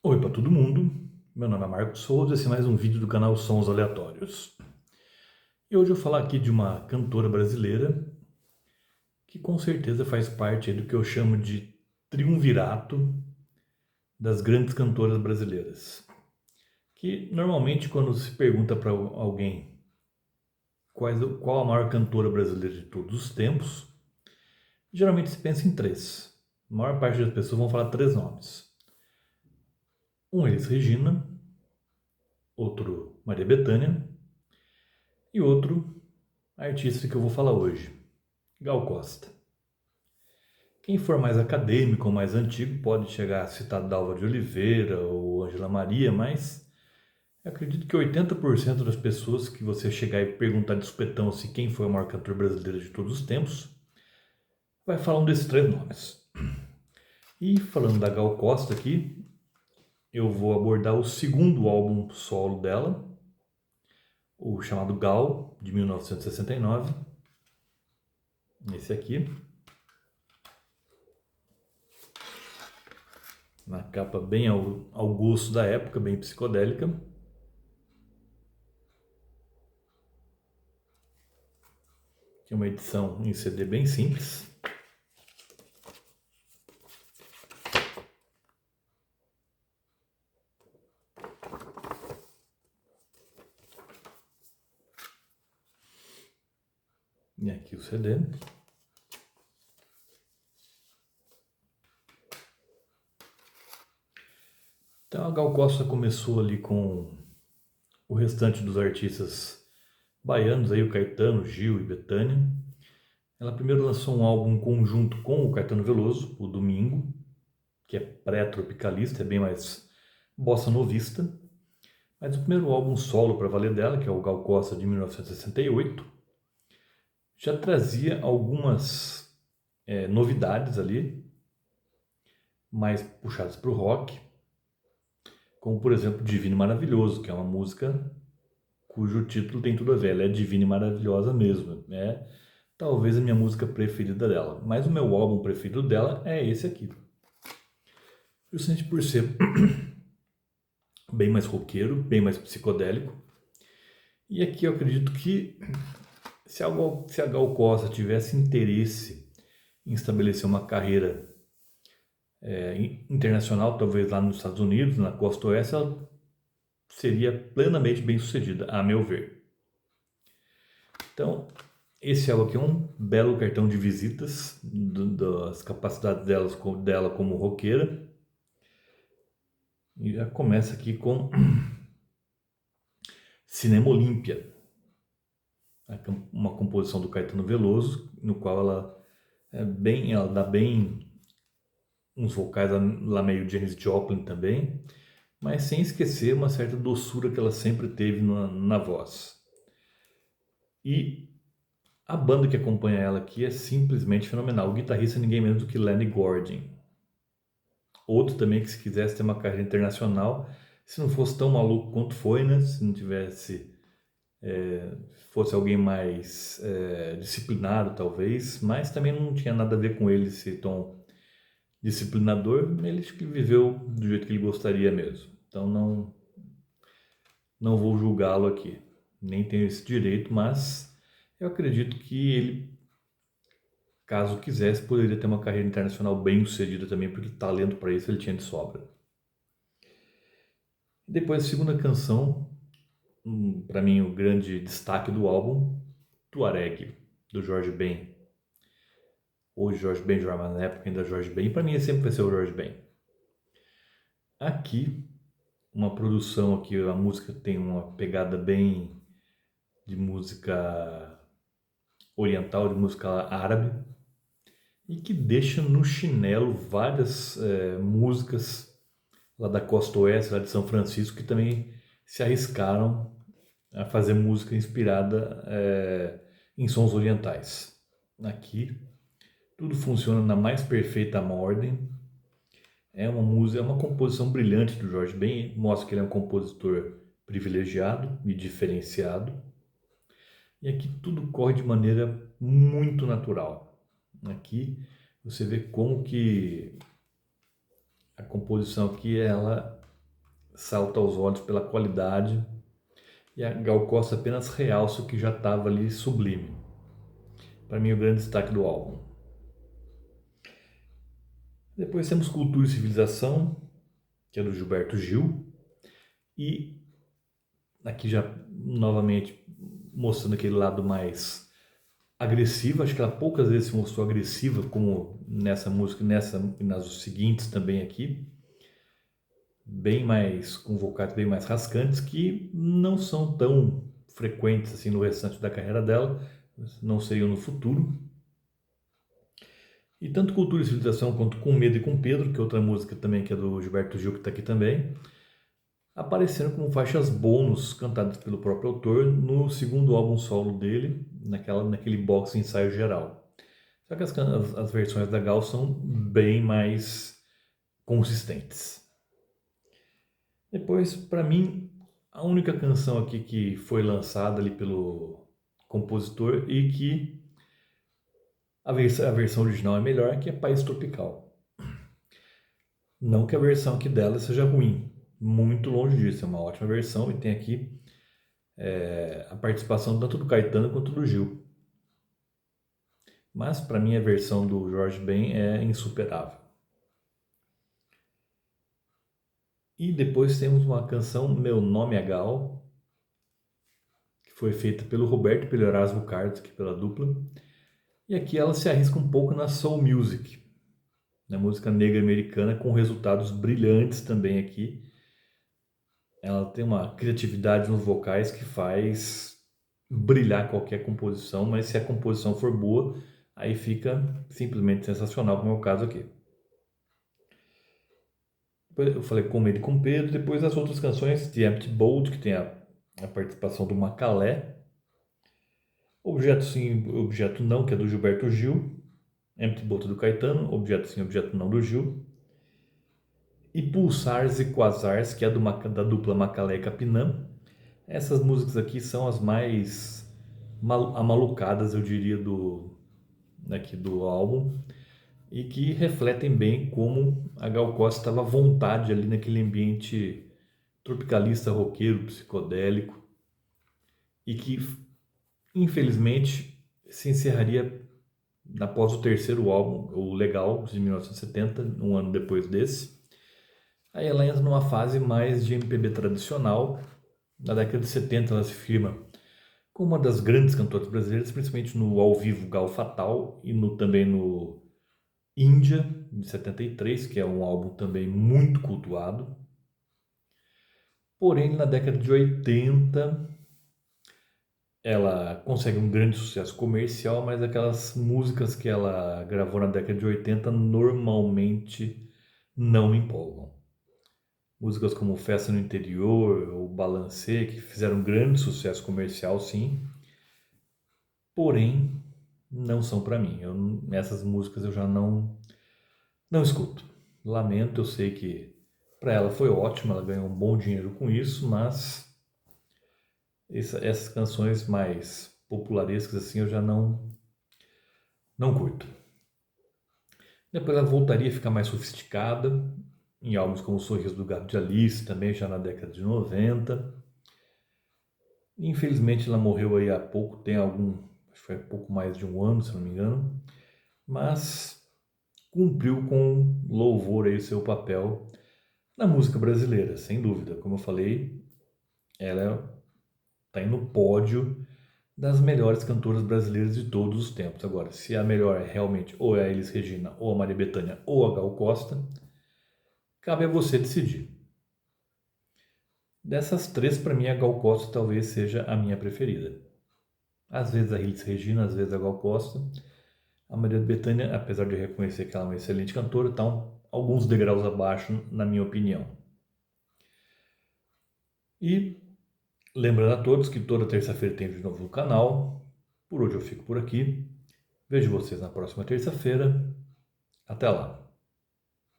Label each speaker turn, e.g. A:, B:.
A: Oi para todo mundo, meu nome é Marcos Souza e esse é mais um vídeo do canal Sons Aleatórios. E hoje eu vou falar aqui de uma cantora brasileira que com certeza faz parte do que eu chamo de triunvirato das grandes cantoras brasileiras. Que normalmente quando se pergunta para alguém qual a maior cantora brasileira de todos os tempos, geralmente se pensa em três. A maior parte das pessoas vão falar três nomes. Um Elis Regina, outro Maria Bethânia e outro artista que eu vou falar hoje, Gal Costa. Quem for mais acadêmico ou mais antigo pode chegar a citar Dalva de Oliveira ou Ângela Maria, mas eu acredito que 80% das pessoas que você chegar e perguntar de supetão se quem foi o maior cantor brasileiro de todos os tempos, vai falar um desses três nomes. E falando da Gal Costa aqui, eu vou abordar o segundo álbum solo dela, o chamado Gal, de 1969. Esse aqui. Na capa bem ao gosto da época, bem psicodélica. Que é uma edição em CD bem simples. E aqui o CD. Então a Gal Costa começou ali com o restante dos artistas baianos, aí o Caetano, Gil e Bethânia. Ela primeiro lançou um álbum conjunto com o Caetano Veloso, o Domingo, que é pré-tropicalista, é bem mais bossa novista. Mas o primeiro álbum solo para valer dela, que é o Gal Costa de 1968, já trazia algumas novidades ali, mais puxadas para o rock, como por exemplo Divino e Maravilhoso, que é uma música cujo título tem tudo a ver, ela é divina e maravilhosa mesmo, é talvez a minha música preferida dela, mas o meu álbum preferido dela é esse aqui, justamente por ser bem mais roqueiro, bem mais psicodélico, e aqui eu acredito que se a Gal Costa tivesse interesse em estabelecer uma carreira internacional, talvez lá nos Estados Unidos, na costa oeste, ela seria plenamente bem sucedida, a meu ver. Então, esse álbum aqui é um belo cartão de visitas das capacidades dela como roqueira. E já começa aqui com Cinema Olímpia, uma composição do Caetano Veloso, no qual ela dá bem uns vocais lá meio Janis Joplin também, mas sem esquecer uma certa doçura que ela sempre teve na voz. E a banda que acompanha ela aqui é simplesmente fenomenal. O guitarrista é ninguém menos do que Lenny Gordon. Outro também que se quisesse ter uma carreira internacional, se não fosse tão maluco quanto foi, né? Se não tivesse, fosse alguém mais disciplinado talvez, mas também não tinha nada a ver com ele ser tão disciplinador, ele viveu do jeito que ele gostaria mesmo. Então não vou julgá-lo aqui, nem tenho esse direito, mas eu acredito que ele, caso quisesse, poderia ter uma carreira internacional bem sucedida também, porque talento para isso ele tinha de sobra. Depois, a segunda canção, para mim o grande destaque do álbum, Tuareg, do Jorge Ben. Hoje Jorge Ben, mas na época ainda Jorge Ben, para mim sempre vai ser o Jorge Ben. Aqui, uma produção aqui, a música tem uma pegada bem de música oriental, de música árabe, e que deixa no chinelo várias músicas lá da costa oeste, lá de São Francisco, que também se arriscaram a fazer música inspirada em sons orientais. Aqui tudo funciona na mais perfeita ordem. É uma música, é uma composição brilhante do Jorge Ben, mostra que ele é um compositor privilegiado e diferenciado. E aqui tudo corre de maneira muito natural. Aqui você vê como que a composição aqui ela salta aos olhos pela qualidade, e a Gal Costa apenas realça o que já estava ali sublime. Para mim, o grande destaque do álbum. Depois temos Cultura e Civilização, que é do Gilberto Gil, e aqui já novamente mostrando aquele lado mais agressivo. Acho que ela poucas vezes se mostrou agressiva como nessa música e nas seguintes também aqui, bem mais com vocais bem mais rascantes, que não são tão frequentes assim no restante da carreira dela, não seriam no futuro. E tanto Cultura e Civilização quanto Com Medo e Com Pedro, que é outra música também que é do Gilberto Gil, que está aqui também, apareceram como faixas bônus cantadas pelo próprio autor no segundo álbum solo dele, naquele box ensaio geral. Só que as versões da Gal são bem mais consistentes. Depois, para mim, a única canção aqui que foi lançada ali pelo compositor e que a versão original é melhor, que é País Tropical. Não que a versão aqui dela seja ruim, muito longe disso, é uma ótima versão e tem aqui a participação tanto do Caetano quanto do Gil. Mas para mim a versão do Jorge Ben é insuperável. E depois temos uma canção Meu Nome é Gal, que foi feita pelo Roberto e pelo Erasmo Carlos, aqui pela dupla. E aqui ela se arrisca um pouco na soul music, na música negra americana, com resultados brilhantes também aqui. Ela tem uma criatividade nos vocais que faz brilhar qualquer composição, mas se a composição for boa, aí fica simplesmente sensacional, como é o caso aqui. Depois eu falei Com Medo e Com Pedro, depois as outras canções, The Empty Boat, que tem a participação do Macalé, Objeto Sim, Objeto Não, que é do Gilberto Gil, Empty Boat do Caetano, Objeto Sim, Objeto Não do Gil, e Pulsars e Quasars, que é da dupla Macalé e Capinã. Essas músicas aqui são as mais amalucadas, eu diria, aqui do álbum, e que refletem bem como a Gal Costa estava à vontade ali naquele ambiente tropicalista, roqueiro, psicodélico, e que, infelizmente, se encerraria após o terceiro álbum, o Legal, de 1970, um ano depois desse. Aí ela entra numa fase mais de MPB tradicional. Na década de 70 ela se firma como uma das grandes cantoras brasileiras, principalmente no ao vivo Gal Fatal e também no Índia, de 73, que é um álbum também muito cultuado. Porém, na década de 80, ela consegue um grande sucesso comercial, mas aquelas músicas que ela gravou na década de 80 normalmente não me empolgam. Músicas como Festa no Interior ou Balancê, que fizeram grande sucesso comercial, sim, porém não são para mim. Essas músicas eu já não escuto. Lamento, eu sei que para ela foi ótimo, ela ganhou um bom dinheiro com isso, mas essas canções mais popularescas assim eu já não curto. Depois ela voltaria a ficar mais sofisticada em álbuns como O Sorriso do Gato de Alice, também já na década de 90. Infelizmente ela morreu aí há pouco, acho que foi pouco mais de um ano, se não me engano, mas cumpriu com louvor aí o seu papel na música brasileira, sem dúvida. Como eu falei, ela está aí no pódio das melhores cantoras brasileiras de todos os tempos. Agora, se a melhor é realmente ou é a Elis Regina, ou a Maria Bethânia, ou a Gal Costa, cabe a você decidir. Dessas três, para mim, a Gal Costa talvez seja a minha preferida. Às vezes a Elis Regina, às vezes a Gal Costa. A Maria Bethânia, apesar de reconhecer que ela é uma excelente cantora, está alguns degraus abaixo, na minha opinião. E lembrando a todos que toda terça-feira tem vídeo novo no canal. Por hoje eu fico por aqui. Vejo vocês na próxima terça-feira. Até lá!